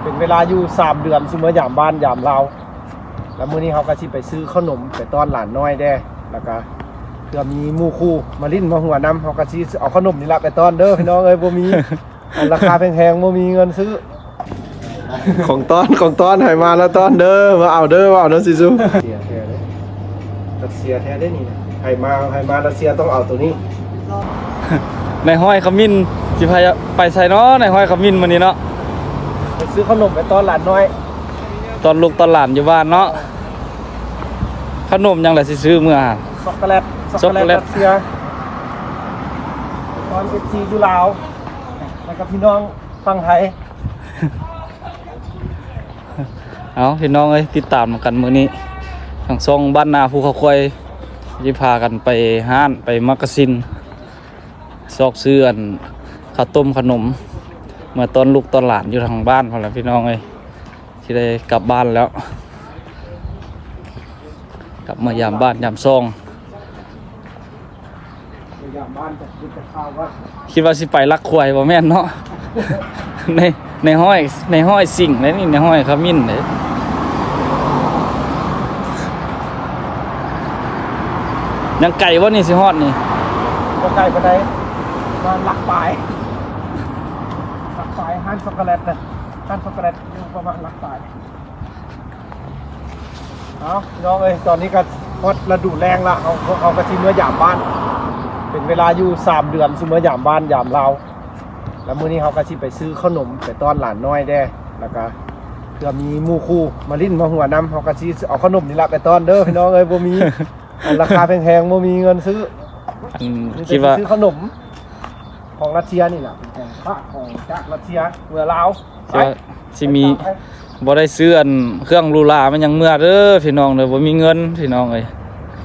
เป็นเวลาอยู่3 เดือนซุมื้อยามบ้านยามลาวแล้วมื้อนี้เขาก็สิไปซื้อขนมไปต้อนหลานน้อยแด้แล้วก็เพื่อมีหมู่คู่มาลิ้นมาหัวน้ำเขาก็สิเอาขนมนี่ละไปต้อนเด้อพี่น้องเอ้ยบ่มี ราคาแพงๆบ่มีเงินซื้อ ของต้อนให้มาแล้วต้อนเด้อมาเอาเด้อสิซุเสียแท้เด้รัสเซียแท้ได้นี่นะให้มารัสเซียต้องเอาตัวนี้ ในห้อยขมิ้นสิพาไปใส่เนาะในห้อยขมิ้นมื้อนี้เนาะ ไปซื้อขนมไปต้อนหลานน้อย ตอนลูกตอนหลานอยู่บ้านเนาะขนมยังไงสิซื้อเมื่อหา ช็อกโกแลตรัสเซียตอนFCอยู่ลาวแล้วก็พี่น้องฝั่งไทย เอาพี่น้องเอ้ยติดตามกันมื้อนี้ทางซ่องบ้านนาภูเขาควายสิพากันไปห้านไปมักกะซินซอกซื้ออันข้าวต้มขนมเมื่อตอนลูกตอนหลานอยู่ทางบ้านพอแล้วพี่น้องเอ้ยสิได้กลับบ้านแล้วกลับมายามบ้านยามซ่อง ยามบ้านจะกินแต่ข้าวว่า คิดว่าสิไปลักควายบ่แม่นเนาะ ในห้อยสิ่งนี่ในห้อยขมิ้นเด้ยังไก่บ่นี่สิฮอดนี่ ก็ไกลไปได้มาลักปลายห้านช็อกโกแลตนะห้านช็อกโกแลตอยู่ประมาณลักปลายเอาพี่น้องเอ้ยตอนนี้ก็ฮอดฤดูแล้งละเขาก็สิเมื่อยามบ้านเป็นเวลาอยู่3 เดือนซุมื้อยามบ้านยามลาวแล้วมื้อนี้เขาก็สิไปซื้อขนมไปต้อนหลานน้อยแด้แล้วก็เพื่อมีหมู่คู่มาลิ้นมาหัวน้ำเขาก็สิเอาขนมนี่ละไปต้อนเด้อพี่น้องเอ้ยบ่มี ราคาแพงๆบ่มีเงินซื้อ คิดว่า ซื้อขนมของรัสเซียนี่แหละเป็นของพระของจากรัสเซียเมื่อลาว สิมีบ่ได้ซื้ออันเครื่องลูลามันยังเมื่อเด้อพี่น้องเด้อบ่มีเงินพี่น้องเอ้ย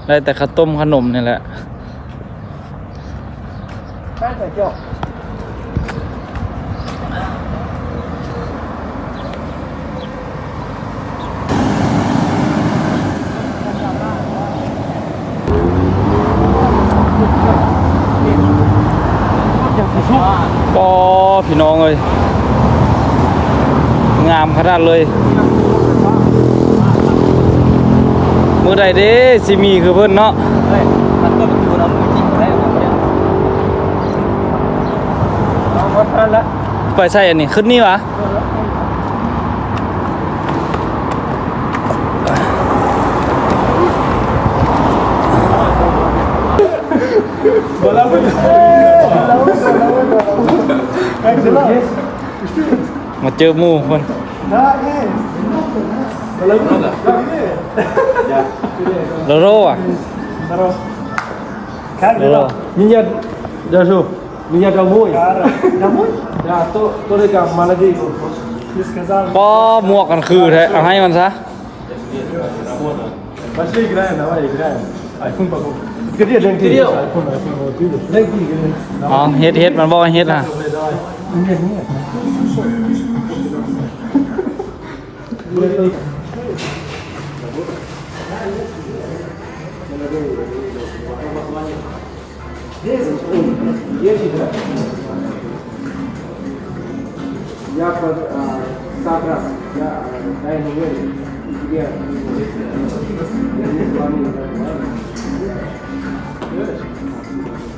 ได้แต่ข้าวต้มขนมนี่แหละ ได้แต่เจ้าปอพี่น้องเอ้ยงามขนาดเลยมื้อใดเด้สิมีคือเพิ่นเนาะ เฮ้ยมันก็อยู่เราไม่จริงได้เนี่ยเราหมดแล้ว ไปใส่อันนี้ขึ้นนี่วะมาเจอหมู่เพิ่นโลอ่ะโล Меня даже меня домой. Домой? Да, то только молодец. Ты сказал. ป้อหมวกกันคือแท้เอาให้มันซะ Пошли играем, давай играем. Айфон покупай. Где деньги? Айфон, вот видишь. Деньги. อ๋อเฮ็ดมันบ่เฮ็ดน่ะ Нет, нет. Есть, да? Я под завтра, я дай не верю, тебе я не планирую.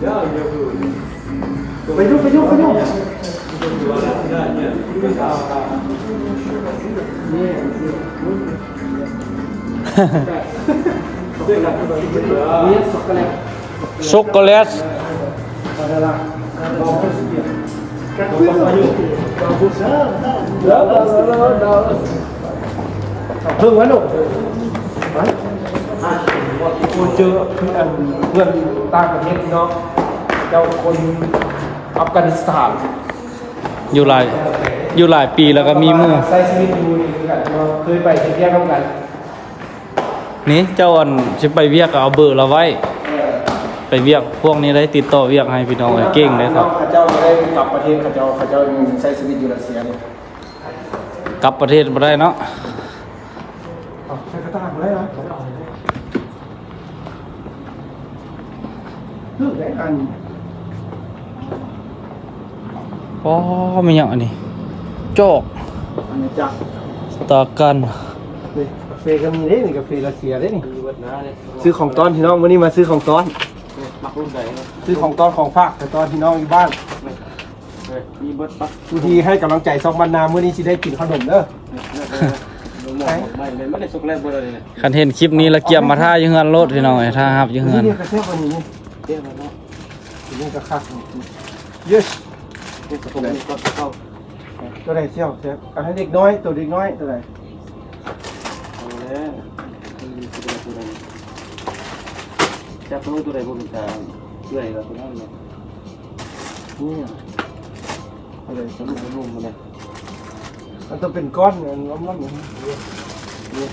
Да, я был. Пойдем. Нет, шоколад. ช็อกโกแลต Да. Как вы Да. Hương quá nụ. Cô chưa vườn ta còn hết nó cho con Afghanistan อยู่หลายปีแล้วก็มีหมู่ ใช้ชีวิตอยู่นี่คือกันเคยไปเที่ยวร่วมกัน นี่เจ้าอันสิไปเวียกก็เอาเบอร์เราไว้ ไปเวียกพวกนี้ได้ติดต่อเวียกให้พี่น้องเก่งเลยครับ ข้าเจ้าได้กลับประเทศข้าเจ้าใช้ชีวิตอยู่รัสเซียนี่ กลับประเทศบ่ได้เนาะ ใช้กระต่ายได้เหรอเรื่องไหนอัน อ๋อมีหยังอันนี้จอก อันนี้จ้ะ ตากัน กาแฟก็มีเด้นี่กาแฟรัสเซียเด้นี่ซื้อของต้อนพี่น้องวันนี้มาซื้อของต้อน มักรุ่นใด ซื้อของต้อนของฝากแต่ตอนพี่น้องอยู่บ้าน มีเบิร์ดปัก ทุกทีให้กำลังใจซองบรรณามื้อนี้สิได้กินขนมเด้อ ไม่เลยไม่ได้สุกแรกเบอร์เลยเนี่ย คันเห็นคลิปนี้แล้วเกียมมาท่าอยู่เฮือนรถพี่น้องไอ้ท่าฮับอยู่เฮือน นี่กระเทียมวันนี้นี่ เรียกมาเนาะ นี่ก็คักเยอะ เรียกผมก็เข้า ตัวไหนเชี่ยวเชฟอันให้เด็กน้อยตัวเด็กน้อยตัวไหน เอาแล้วตัวใดจับตัวใดบนตาเรื่อยแล้วตัวนั้นเนาะ นี่ อะไรสนุกสนุกมาเลย มันต้องเป็นก้อนเนี่ยล้อมๆอย่างนี้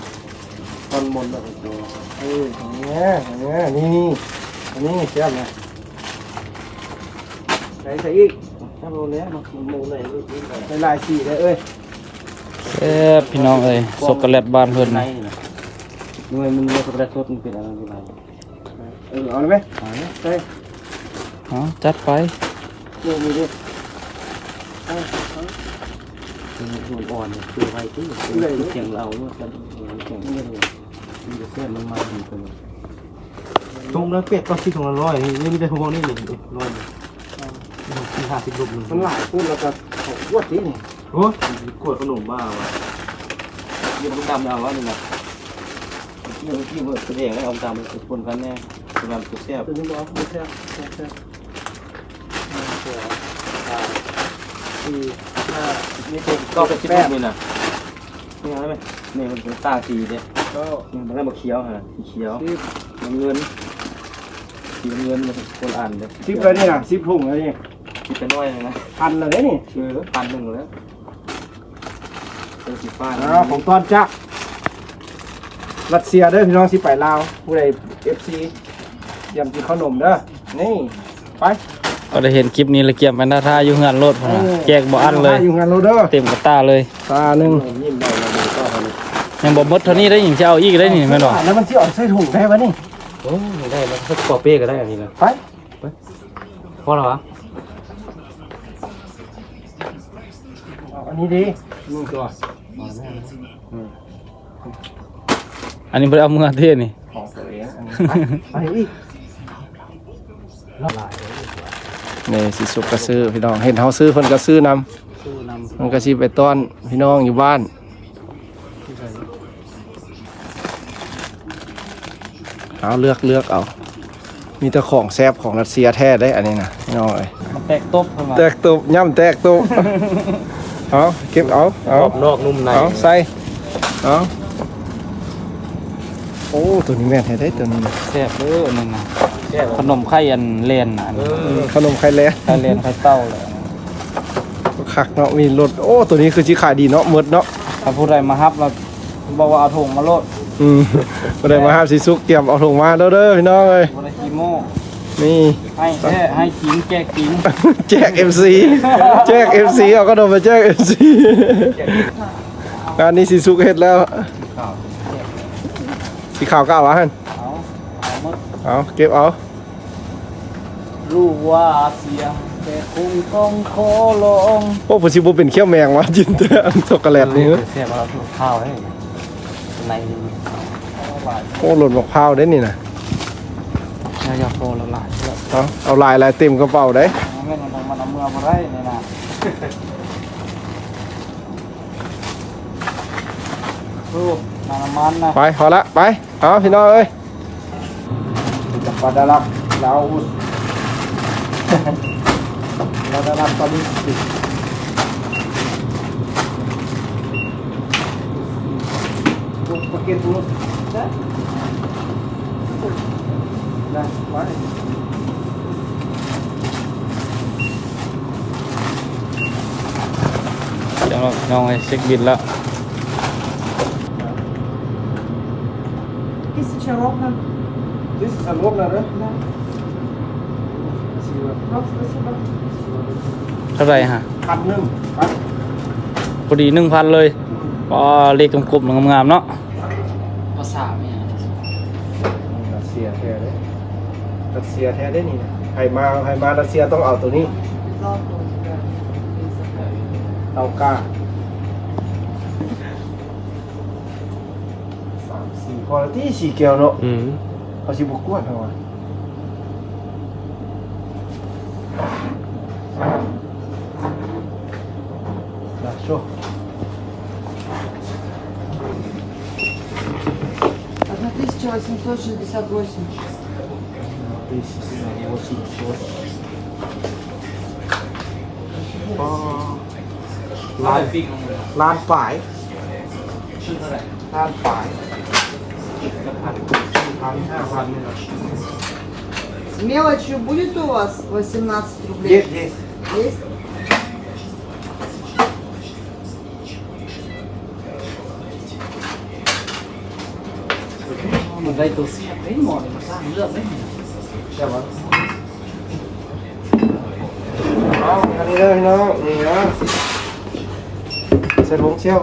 ตอนมนแบบตัว อย่างเงี้ยอย่างเงี้ยนี่อันนี้เชี่ยวนะใส่อีก ถ้าเราแล้วมันมูเลยรุ่นใด ใส่ลายสีเลยเอ้ย แซ่บพี่น้องเอ้ยช็อกโกแลตบ้านเพิ่น ไหน นะ เนี่ยมันมีช็อกโกแลตสดมันเป็นอะไรเป็นไร เอาเลยไหม หาย ใส่ เอาจัดไป นี่มีดิ เป็นส่วนอ่อนเนี่ยคือไว้ที่เสียงเราเนี่ยมันเสียงเนี่ยมันจะเสียงมันมาดีกว่าตรงแล้วเป็ดก็คิดของ100นี่ไม่ได้ของนี่เลย100ที่50รูปนึง มันหลายพูดแล้วก็ของวดนี่นี่ โอ้ยกวดขนมบ้าวะยี่มันดำเอาวะนี่นะที่เบิร์ดแสดงให้เอาดำเป็นคนกันแน่เป็นดำตัวแซ่บ ตัวนี้บอกไม่ใช่ใช่ใช่สี่ห้า นี่เป็นก็เป็นชิ้นนี่นะนี่อะไรไหมนี่มันเป็นตาสีเนี่ย ก็ นี่มันได้มาเขียวฮะสีเขียว สิบ น้ำเงินสีน้ำเงินมันคนอ่านเลย สิบเลยนี่นะสิบถุงเลยนี่ คิดเป็นน้อยนะ พันเลยนี่ 1,000แล้วเป็นสีฟ้า ของตอนจักรัสเซียเด้อพี่น้องสิไปลาวผู้ใด FC ยำกินขนมเด้อนี่ไป ก็ได้เห็นคลิปนี้แล้วเกียมไปท่าอยู่เฮือนรถพุ่นน่ะแจกบ่อันเลย อยู่งานโรเด้อ เต็มกระตาเลย ตาหนึ่ง ยิ้มได้เราดูก็เขาเลย ยังบ่หมดเท่านี้ได้หยังจะเอาอีกได้นี่แม่นบ่ แล้วมันสิออกใส่ถุงได้ปะนี่ โอ้ยได้แล้วสักกว่าเป้ก็ได้อันนี้นะ ไป พอแล้ววะ เอาอันนี้ดีมึงตัว อันนี้บ่ได้เอามือเทนี่ ของตัวเองอันนี้ไปอีก นี่สิสุกก็ซื้อพี่น้องเห็นเฮาซื้อเพิ่นก็ซื้อนำ สู้นำ มันก็สิไปต้อนพี่น้องอยู่บ้านเอาเลือกเอา มีแต่ของแซ่บของรัสเซียแท้ได้อันนี้นะพี่น้องเอ้ย มันแตกตบเข้ามา แตกตุบย่ำแตกตุบ เอาเก็บเอาเอา นอกนุ่มใน เอาใส่เอาโอ้ตัวนี้แม่นแท้ได้ตัวนี้นะ แซ่บเด้อนั่นน่ะขนมไข่อันเลนน่ะอันนี้ ขนมไข่แล้ ไข่เลนไข่เต้าเลย คักเนาะมีรถโอ้ตัวนี้คือสิขายดีเนาะหมดเนาะ ถ้าผู้ใดมาฮับเราบอกว่าเอาถุงมาโลด บ่ได้มาหาสิสุกเตรียมเอาถุงมาเด้อพี่น้องเอ้ย บ่ได้ขี้โม้ นี่ ให้แท้ให้จริงแจกจริง แจก MC แจก MC เอาขนมมาแจก MC งานนี้สิสุกเฮ็ดแล้วสีขาวก็เอาวะหั่น เอาหมด เอาเก็บเอา รู้ว่าเสียงแต่คงต้องขอลอง โอ้ผมสิบ่เป็นเขี้ยวแมงวะจินแต่อันช็อกโกแลตนี่ เสียบเราข้าวให้ใน โอ้หล่นมะพร้าวได้นี่นะ ยายาโฟละลายเยอะ เอาลายเต็มกระเป๋าได้ แม่นมันเอามือบ่ได้นี่นะรูปน้ำมันนะ ไปพอละไปเอาพี่น้องเอ้ยจับปลาดาลับเราอุสปลาดาลับตอนนี้ปลาเก็ตตัวนะไป เดี๋ยวน้องให้เช็คบินแล้ว 1000 ровно. This is a lot, да? Да. Вам спасибо. เท่าไหร่ฮะ พันหนึ่งไป พอดี 1,000 เลยก็เลขกลมๆงามๆเนาะภาษาเนี่ย รัสเซียแท้เลยรัสเซียแท้ได้นี่นะใครมารัสเซียต้องเอาตัวนี้ Золотой, да. เตากา พอที่สี่แก้วเนาะ อืม เอาสิบกวนเอาวะนะโชว์ 1868. ล้านฝ่ายล้านฝ่าย1,000 เนี่ย С мелочью будет у вас 18 рублей? เย็ดเย็ด Есть? มันได้ตัวเสียบได้หมดมาสร้างเรื่องได้ ใช่ไหมเอาอันนี้เลยเนาะนี่นะใส่ผงเชียว